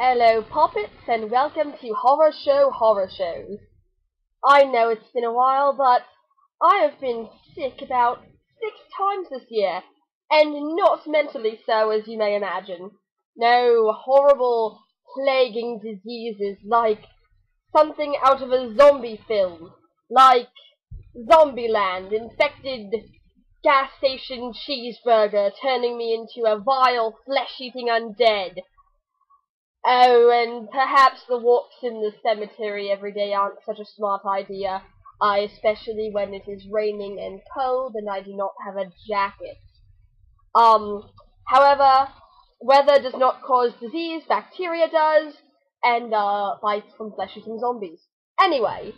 Hello, puppets, and welcome to Horror Shows. I know it's been a while, but I have been sick about 6 times this year, and not mentally so, as you may imagine. No horrible, plaguing diseases like something out of a zombie film, like Zombieland, infected gas station cheeseburger turning me into a vile, flesh-eating undead. Oh, and perhaps the walks in the cemetery every day aren't such a smart idea, especially when it is raining and cold and I do not have a jacket. However, weather does not cause disease, bacteria does, and bites from flesh-eating zombies. Anyway,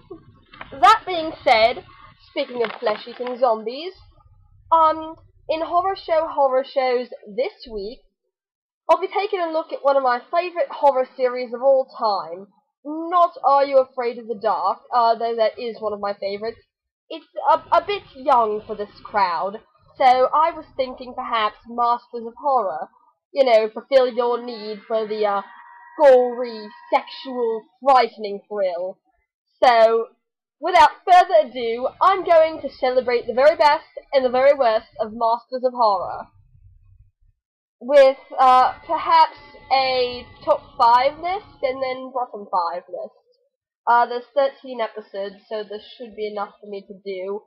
that being said, speaking of flesh-eating zombies, in horror shows this week, I'll be taking a look at one of my favourite horror series of all time. Not Are You Afraid of the Dark, though that is one of my favourites. It's a bit young for this crowd, so I was thinking perhaps Masters of Horror. You know, fulfill your need for the gory, sexual, frightening thrill. So, without further ado, I'm going to celebrate the very best and the very worst of Masters of Horror, with perhaps a top 5 list and then bottom 5 list. There's 13 episodes, so there should be enough for me to do.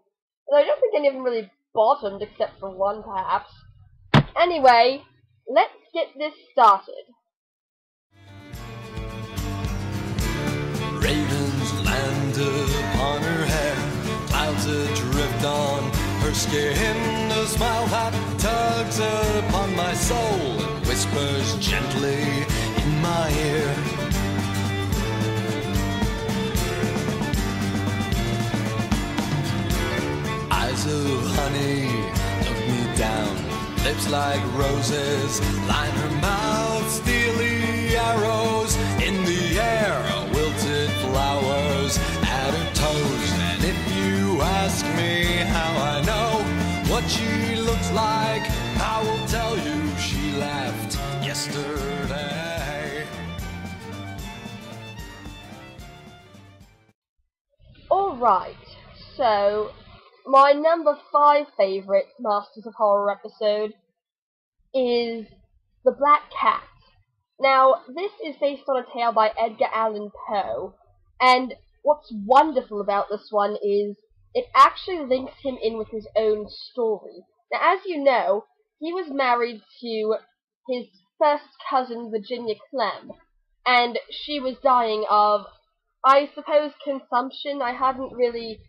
But I don't think any of them really bottomed, except for one perhaps. Anyway, let's get this started. Ravens land upon her hair, clouds adrift on her skin. A smile that tugs upon my soul and whispers gently in my ear. Eyes of honey look me down, lips like roses line her mouth, steely arrows in the air, wilted flowers at her toes. And if you ask me how I know what she looks like, I will tell you she left yesterday. Alright, so my number 5 favourite Masters of Horror episode is The Black Cat. Now, this is based on a tale by Edgar Allan Poe, and what's wonderful about this one is it actually links him in with his own story. Now, as you know, he was married to his first cousin, Virginia Clem, and she was dying of, I suppose, consumption. I haven't really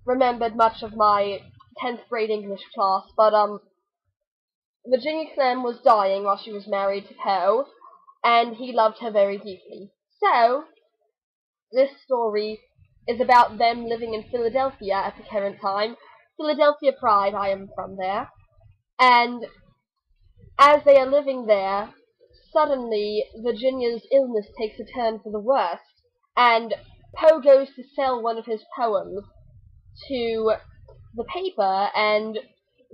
remembered much of my 10th grade English class, but Virginia Clem was dying while she was married to Poe, and he loved her very deeply. So, this story is about them living in Philadelphia at the current time. Philadelphia Pride, I am from there. And as they are living there, suddenly Virginia's illness takes a turn for the worst, and Poe goes to sell one of his poems to the paper, and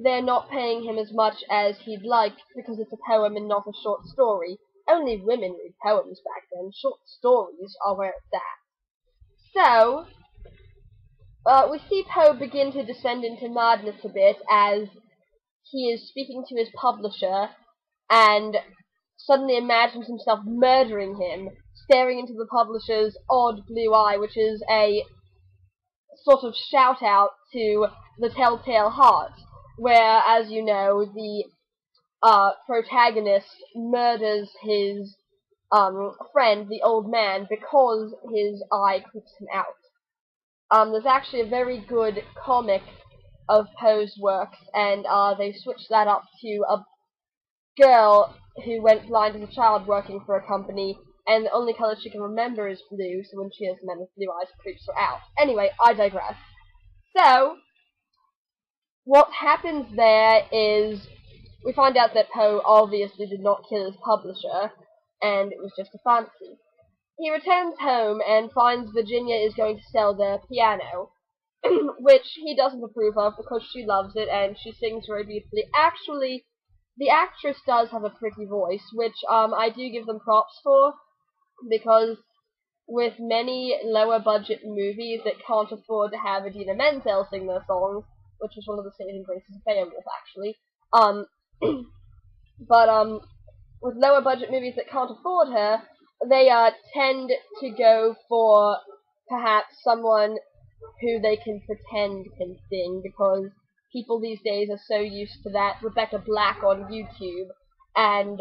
they're not paying him as much as he'd like because it's a poem and not a short story. Only women read poems back then. Short stories are where it's at. So, we see Poe begin to descend into madness a bit as he is speaking to his publisher and suddenly imagines himself murdering him, staring into the publisher's odd blue eye, which is a sort of shout-out to The Telltale Heart, where, as you know, the protagonist murders his friend, the old man, because his eye creeps him out. There's actually a very good comic of Poe's works, and they switched that up to a girl who went blind as a child working for a company, and the only color she can remember is blue, so when she has men with blue eyes, it creeps her out. Anyway, I digress. So, what happens there is we find out that Poe obviously did not kill his publisher, and it was just a fantasy. He returns home and finds Virginia is going to sell their piano, which he doesn't approve of because she loves it and she sings very beautifully. Actually, the actress does have a pretty voice, which I do give them props for. because with many lower budget movies that can't afford to have Idina Menzel sing their songs, which was one of the saving graces of Beowulf, actually. Um, but with lower budget movies that can't afford her, they tend to go for perhaps someone who they can pretend can sing, because people these days are so used to that Rebecca Black on YouTube and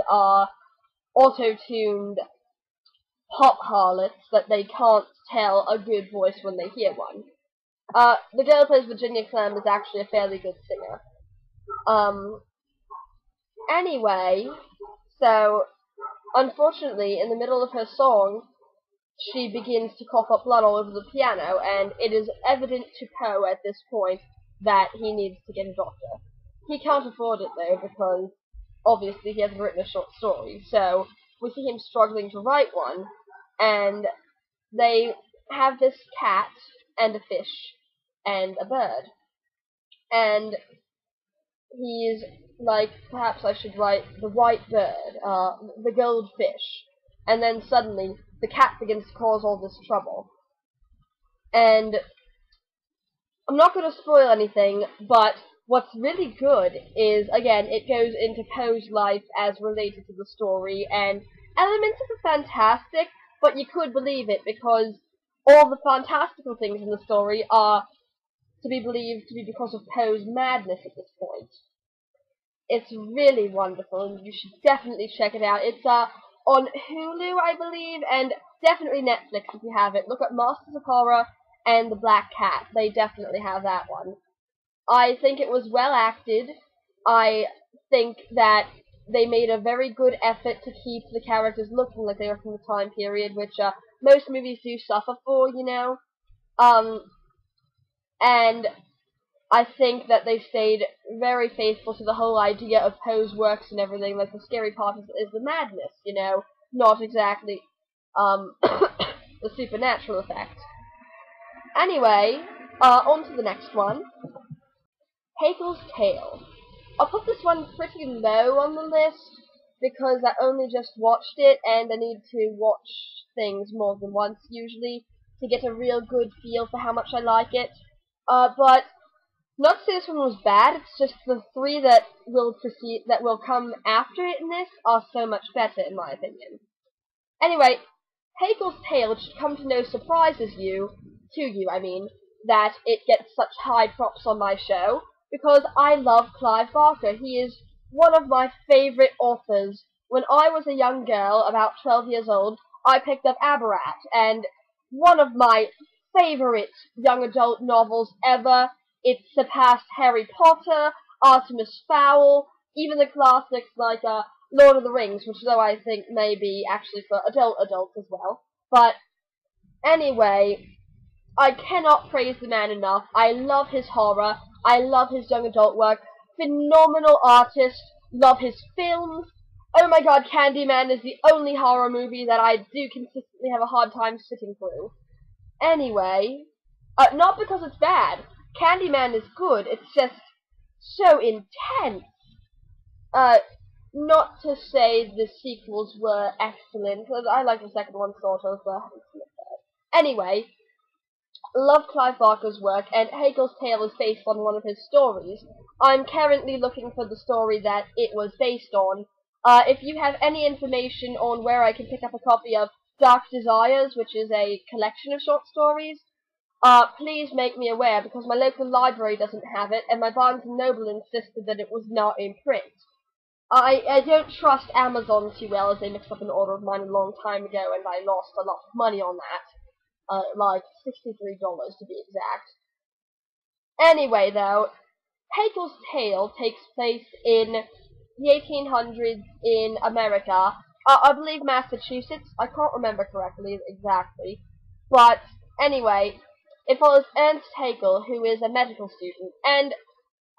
auto-tuned pop harlots that they can't tell a good voice when they hear one. The girl who plays Virginia Clem is actually a fairly good singer. Anyway, so unfortunately, in the middle of her song, she begins to cough up blood all over the piano, and it is evident to Poe at this point that he needs to get a doctor. He can't afford it, though, because obviously he hasn't written a short story, so we see him struggling to write one, and they have this cat and a fish and a bird. And he's like, perhaps I should write the white bird, the goldfish. And then suddenly, the cat begins to cause all this trouble. And I'm not going to spoil anything, but what's really good is, again, it goes into Poe's life as related to the story, and elements of the fantastic, but you could believe it, because all the fantastical things in the story are to be believed to be because of Poe's madness at this point. It's really wonderful, and you should definitely check it out. It's on Hulu, I believe, and definitely Netflix if you have it. Look at Masters of Horror and The Black Cat. They definitely have that one. I think it was well acted. I think that they made a very good effort to keep the characters looking like they were from the time period, which most movies do suffer for, you know. And I think that they stayed very faithful to the whole idea of Poe's works and everything. Like, the scary part is the madness, you know, not exactly the supernatural effect. Anyway, on to the next one. Haeckel's Tale. I'll put this one pretty low on the list because I only just watched it, and I need to watch things more than once usually to get a real good feel for how much I like it. But not to say this one was bad, it's just the three that will come after it in this are so much better, in my opinion. Anyway, Haeckel's Tale should come to no surprise to you, that it gets such high props on my show, because I love Clive Barker. He is one of my favorite authors. When I was a young girl, about 12 years old, I picked up Abarat, and one of my favorite young adult novels ever. It surpassed Harry Potter, Artemis Fowl, even the classics like Lord of the Rings, which though I think may be actually for adults as well. But anyway, I cannot praise the man enough. I love his horror. I love his young adult work. Phenomenal artist. Love his films. Oh my god, Candyman is the only horror movie that I do consistently have a hard time sitting through. Anyway, not because it's bad. Candyman is good. It's just so intense. Not to say the sequels were excellent, because I like the second one sort of, but I haven't seen the third. Anyway, love Clive Barker's work, and Haeckel's Tale is based on one of his stories. I'm currently looking for the story that it was based on. If you have any information on where I can pick up a copy of Dark Desires, which is a collection of short stories, please make me aware, because my local library doesn't have it, and my Barnes & Noble insisted that it was not in print. I don't trust Amazon too well, as they mixed up an order of mine a long time ago, and I lost a lot of money on that. Like $63 to be exact. Anyway, though, Haeckel's Tale takes place in the 1800s in America. I believe Massachusetts. I can't remember correctly exactly. But anyway, it follows Ernst Haeckel, who is a medical student, and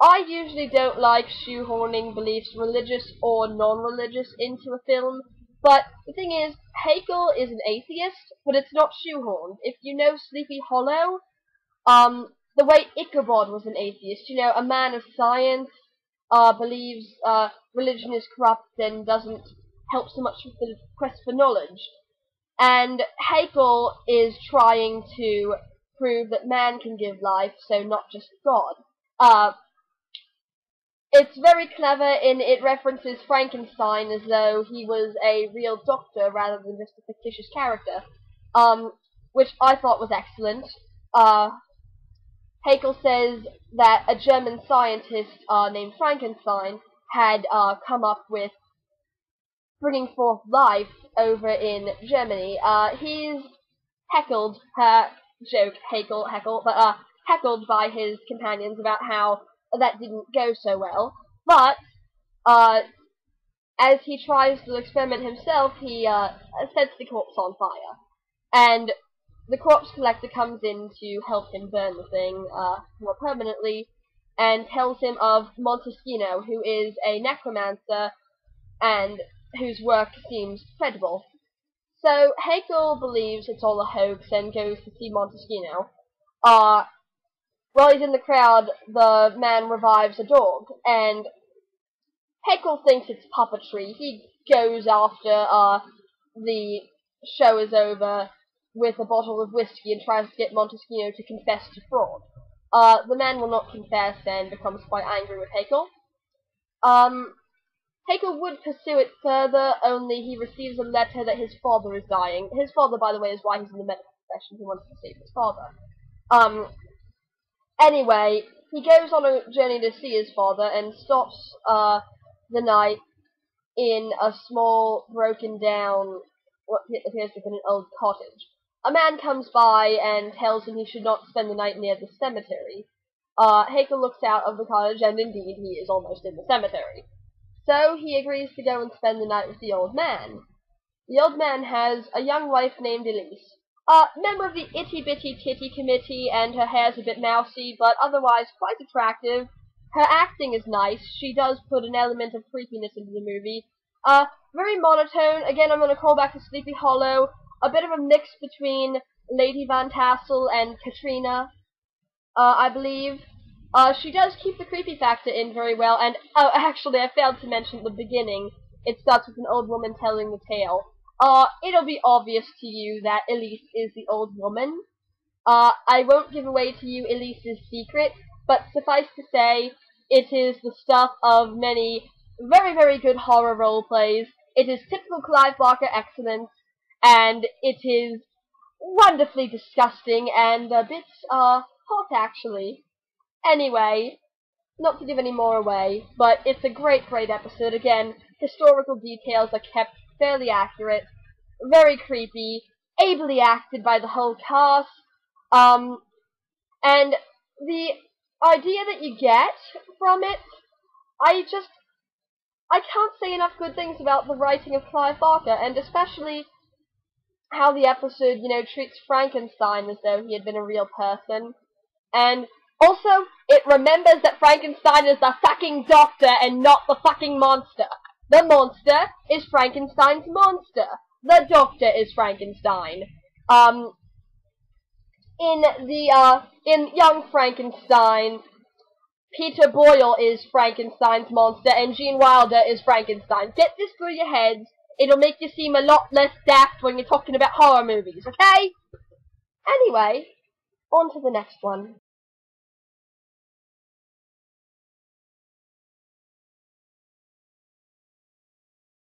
I usually don't like shoehorning beliefs, religious or non-religious, into a film, but the thing is, Haeckel is an atheist, but it's not shoehorned. If you know Sleepy Hollow, the way Ichabod was an atheist, you know, a man of science, believes religion is corrupt and doesn't help so much with the quest for knowledge. And Haeckel is trying to prove that man can give life, so not just God. It's very clever in it references Frankenstein as though he was a real doctor rather than just a fictitious character, which I thought was excellent. Haeckel says that a German scientist named Frankenstein had come up with bringing forth life over in Germany. He's heckled, joke, heckle, but heckled by his companions about how that didn't go so well. But as he tries to experiment himself, he sets the corpse on fire. And the corpse collector comes in to help him burn the thing more permanently, and tells him of Montesquieu, who is a necromancer and whose work seems credible. So Haeckel believes it's all a hoax and goes to see Montesquieu. While he's in the crowd, the man revives a dog, and Haeckel thinks it's puppetry. He goes after the show is over with a bottle of whiskey and tries to get Montesquieu to confess to fraud. The man will not confess and becomes quite angry with Haeckel. Haeckel would pursue it further, only he receives a letter that his father is dying. His father, by the way, is why he's in the medical profession. He wants to save his father. Anyway, he goes on a journey to see his father and stops the night in a small, broken down, what appears to have been an old cottage. A man comes by and tells him he should not spend the night near the cemetery. Haeckel looks out of the cottage, and indeed he is almost in the cemetery. So he agrees to go and spend the night with the old man. The old man has a young wife named Elise, member of the Itty Bitty Titty Committee, and her hair's a bit mousy, but otherwise quite attractive. Her acting is nice. She does put an element of creepiness into the movie. Very monotone. Again, I'm going to call back to Sleepy Hollow. A bit of a mix between Lady Van Tassel and Katrina, I believe. She does keep the creepy factor in very well, and, oh, actually, I failed to mention at the beginning, it starts with an old woman telling the tale. It'll be obvious to you that Elise is the old woman. I won't give away to you Elise's secret, but suffice to say, it is the stuff of many very, very good horror role plays. It is typical Clive Barker excellence, and it is wonderfully disgusting and a bit, hot, actually. Anyway, not to give any more away, but it's a great, great episode. Again, historical details are kept fairly accurate, very creepy, ably acted by the whole cast, and the idea that you get from it, I can't say enough good things about the writing of Clive Barker, and especially how the episode, treats Frankenstein as though he had been a real person. And also, it remembers that Frankenstein is the fucking doctor and not the fucking monster. The monster is Frankenstein's monster. The doctor is Frankenstein. In Young Frankenstein, Peter Boyle is Frankenstein's monster and Gene Wilder is Frankenstein. Get this through your heads. It'll make you seem a lot less daft when you're talking about horror movies, okay? Anyway, on to the next one.